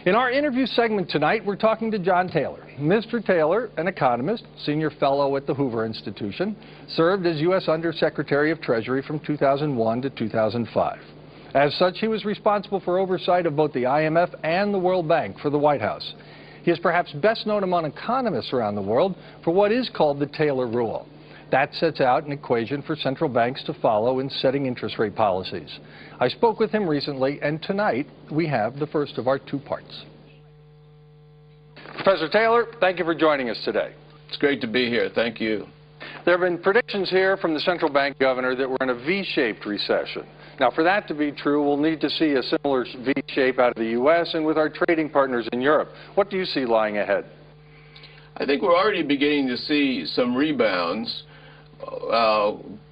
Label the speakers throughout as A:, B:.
A: In our interview segment tonight, we're talking to John Taylor. Mr. Taylor, an economist, senior fellow at the Hoover Institution, served as U.S. Undersecretary of Treasury from 2001 to 2005. As such, he was responsible for oversight of both the IMF and the World Bank for the White House. He is perhaps best known among economists around the world for what is called the Taylor Rule. That sets out an equation for central banks to follow in setting interest rate policies. I spoke with him recently, and tonight we have the first of our two parts. Professor Taylor, thank you for joining us today.
B: It's great to be here. Thank you.
A: There have been predictions here from the central bank governor that we're in a V-shaped recession. Now, for that to be true, we'll need to see a similar V-shape out of the U.S. and with our trading partners in Europe. What do you see lying ahead?
B: I think we're already beginning to see some rebounds.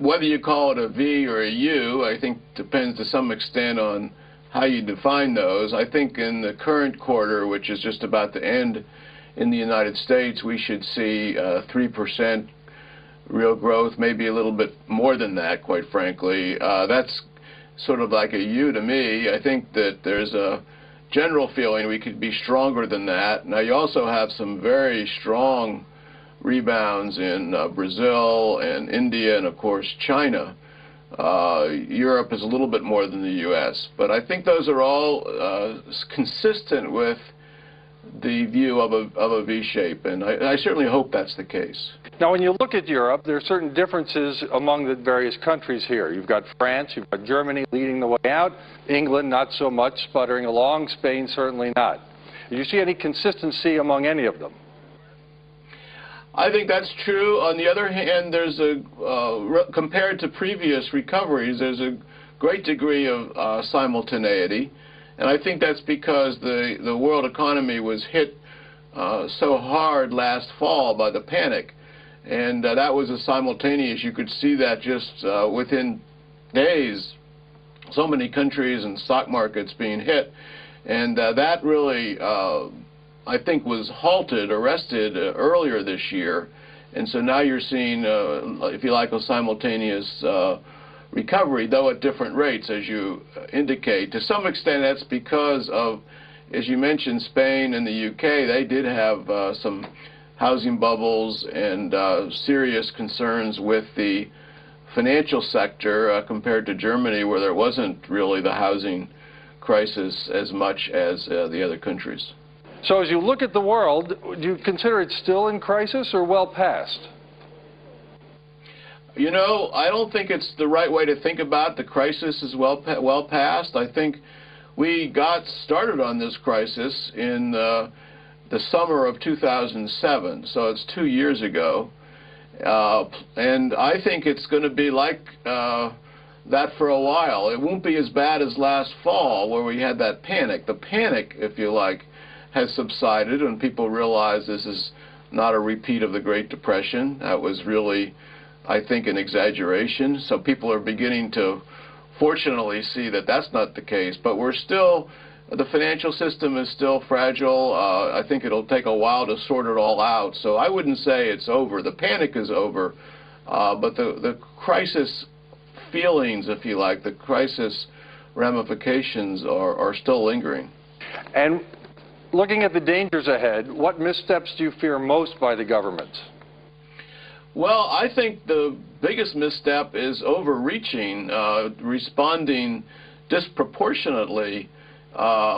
B: Whether you call it a V or a U, I think depends to some extent on how you define those. I think in the current quarter, which is just about to end in the United States, we should see 3% real growth, maybe a little bit more than that, quite frankly. That's sort of like a U to me. I think that there's a general feeling we could be stronger than that. Now, you also have some very strong rebounds in Brazil and India and, of course, China. Europe is a little bit more than the U.S. But I think those are all consistent with the view of a V-shape, and I certainly hope that's the case.
A: Now, when you look at Europe, there are certain differences among the various countries here. You've got France, you've got Germany leading the way out, England not so much, sputtering along, Spain certainly not. Do you see any consistency among any of them?
B: I think that's true. On the other hand, there's compared to previous recoveries, there's a great degree of simultaneity. And I think that's because the world economy was hit so hard last fall by the panic. And that was a simultaneous. You could see that just within days, so many countries and stock markets being hit. And that really, I think, was arrested earlier this year. And so now you're seeing, if you like, a simultaneous recovery, though at different rates, as you indicate. To some extent, that's because of, as you mentioned, Spain and the UK. They did have some housing bubbles and serious concerns with the financial sector compared to Germany, where there wasn't really the housing crisis as much as the other countries.
A: So as you look at the world, do you consider it still in crisis or well past?
B: You know, I don't think it's the right way to think about the crisis as well past. I think we got started on this crisis in the summer of 2007, so it's 2 years ago. And I think it's going to be like that for a while. It won't be as bad as last fall where we had that panic. The panic, if you like, has subsided and people realize this is not a repeat of the Great Depression. That was really, I think, an exaggeration. So people are beginning to, fortunately, see that that's not the case. But we're still, the financial system is still fragile. I think it'll take a while to sort it all out. So I wouldn't say it's over. The panic is over. But the crisis feelings, if you like, the crisis ramifications are still lingering.
A: And looking at the dangers ahead, what missteps do you fear most by the government?
B: Well, I think the biggest misstep is overreaching, responding disproportionately,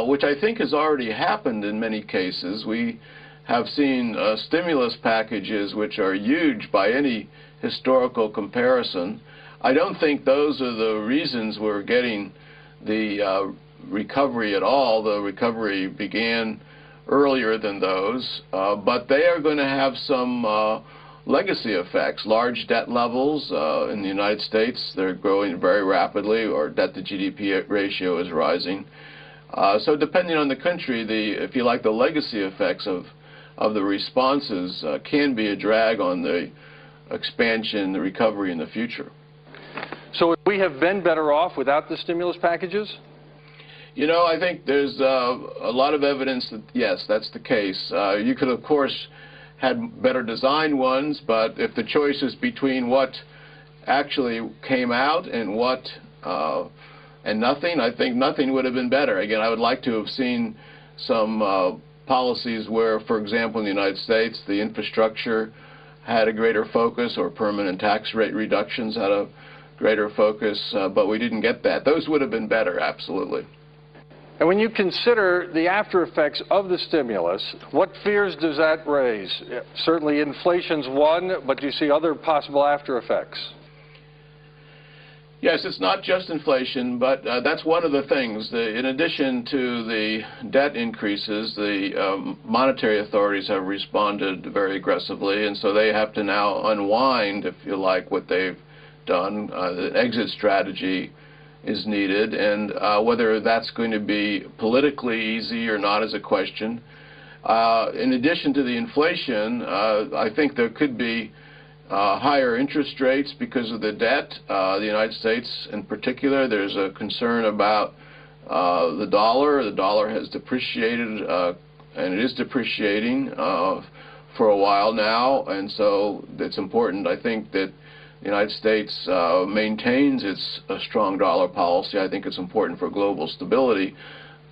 B: which I think has already happened in many cases. We have seen stimulus packages which are huge by any historical comparison. I don't think those are the reasons we're getting the recovery at all. The recovery began earlier than those, but they are going to have some legacy effects. Large debt levels in the United States, they're growing very rapidly, or debt to GDP ratio is rising. So depending on the country, if you like, the legacy effects of the responses can be a drag on the expansion, the recovery in the future.
A: So would we have been better off without the stimulus packages?
B: You know, I think there's a lot of evidence that, yes, that's the case. You could, of course, had better designed ones, but if the choice is between what actually came out and what and nothing, I think nothing would have been better. Again, I would like to have seen some policies where, for example, in the United States, the infrastructure had a greater focus, or permanent tax rate reductions had a greater focus, but we didn't get that. Those would have been better, absolutely.
A: And when you consider the after effects of the stimulus, what fears does that raise? Certainly inflation's one, but do you see other possible after effects?
B: Yes, it's not just inflation, but that's one of the things. In addition to the debt increases, the monetary authorities have responded very aggressively, and so they have to now unwind, if you like, what they've done. The exit strategy is needed, and whether that's going to be politically easy or not is a question. In addition to the inflation, I think there could be higher interest rates because of the debt. The United States in particular, there's a concern about the dollar. The dollar has depreciated, and it is depreciating for a while now, and so it's important, I think, that the United States maintains its strong dollar policy. I think it's important for global stability.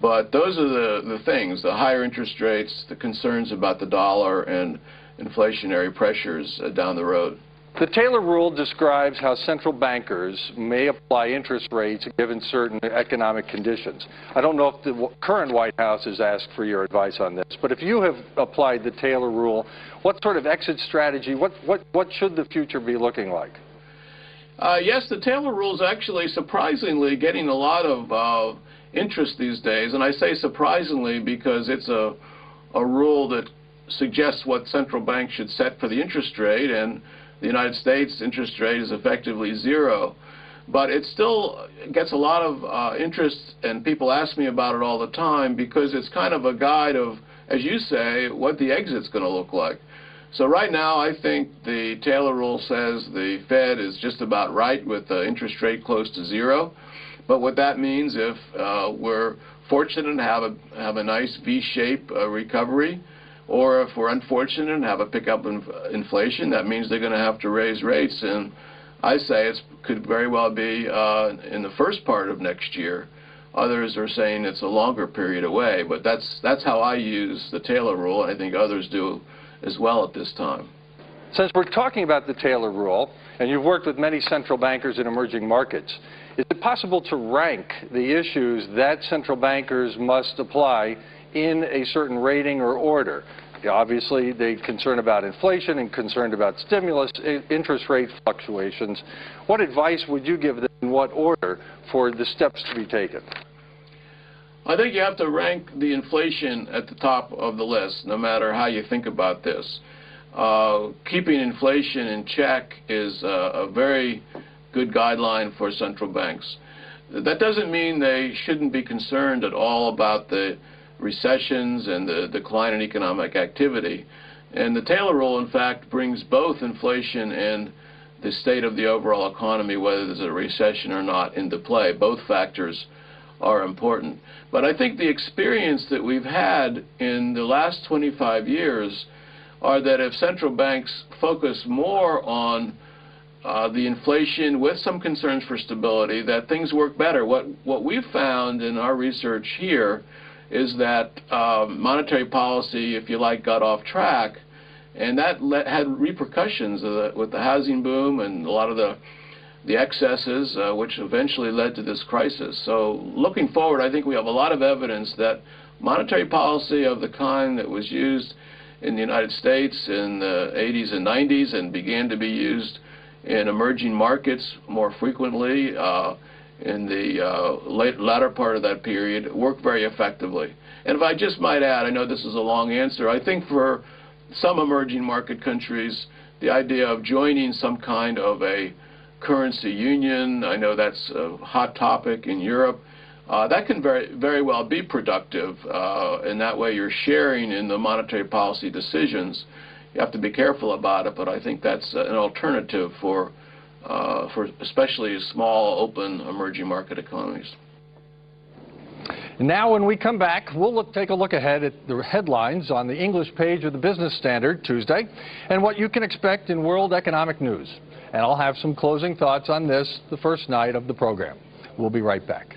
B: But those are the things, the higher interest rates, the concerns about the dollar, and inflationary pressures down the road.
A: The Taylor rule describes how central bankers may apply interest rates given certain economic conditions. I don't know if the current White House has asked for your advice on this, but if you have applied the Taylor rule, what sort of exit strategy, what should the future be looking like?
B: Yes, the Taylor rule is actually surprisingly getting a lot of interest these days, and I say surprisingly because it's a rule that suggests what central banks should set for the interest rate, and the United States interest rate is effectively zero. But it still gets a lot of interest, and people ask me about it all the time because it's kind of a guide of, as you say, what the exit's going to look like. So right now I think the Taylor rule says the Fed is just about right with the interest rate close to zero. But what that means, if we're fortunate and have a nice V-shape recovery, or if we're unfortunate and have a pickup in inflation, that means they're going to have to raise rates. And I say it could very well be in the first part of next year. Others are saying it's a longer period away. But that's how I use the Taylor rule, and I think others do as well at this time.
A: Since we're talking about the Taylor rule, and you've worked with many central bankers in emerging markets, is it possible to rank the issues that central bankers must apply in a certain rating or order? Obviously, they're concerned about inflation and concerned about stimulus, interest rate fluctuations. What advice would you give them in what order for the steps to be taken?
B: I think you have to rank the inflation at the top of the list, no matter how you think about this. Keeping inflation in check is a very good guideline for central banks. That doesn't mean they shouldn't be concerned at all about the recessions and the decline in economic activity. And the Taylor rule, in fact, brings both inflation and the state of the overall economy, whether there's a recession or not, into play. Both factors are important. But I think the experience that we've had in the last 25 years are that if central banks focus more on the inflation with some concerns for stability, that things work better. What we've found in our research here is that monetary policy, if you like, got off track, and that had repercussions with the housing boom and a lot of the excesses, which eventually led to this crisis. So looking forward, I think we have a lot of evidence that monetary policy of the kind that was used in the United States in the 80s and 90s and began to be used in emerging markets more frequently in the latter part of that period worked very effectively. And if I just might add, I know this is a long answer, I think for some emerging market countries, the idea of joining some kind of a currency union, I know that's a hot topic in Europe, that can very well be productive. In that way you're sharing in the monetary policy decisions. You have to be careful about it, but I think that's an alternative for especially small, open, emerging market economies.
A: Now when we come back, we'll take a look ahead at the headlines on the English page of the Business Standard Tuesday and what you can expect in world economic news. And I'll have some closing thoughts on this the first night of the program. We'll be right back.